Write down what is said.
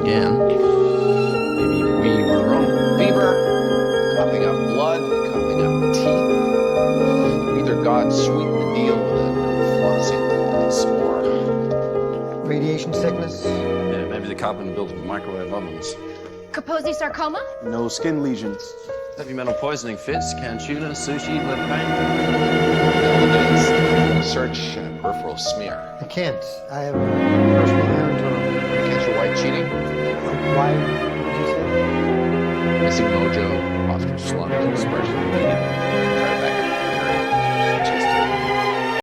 again. Maybe we were wrong. Fever, coughing up blood, coughing up teeth. Either God sweetened the deal with a flossing spore. Radiation sickness? Yeah, maybe the carpenter built microwave ovens. Kaposi sarcoma? No skin lesions. Heavy metal poisoning fits, canned tuna, sushi, liver pain. Evidence, search, and peripheral smear. I can't. I have personal errand on. Catch your wife cheating? Why would you say that? Missing mojo, posture slumped, expression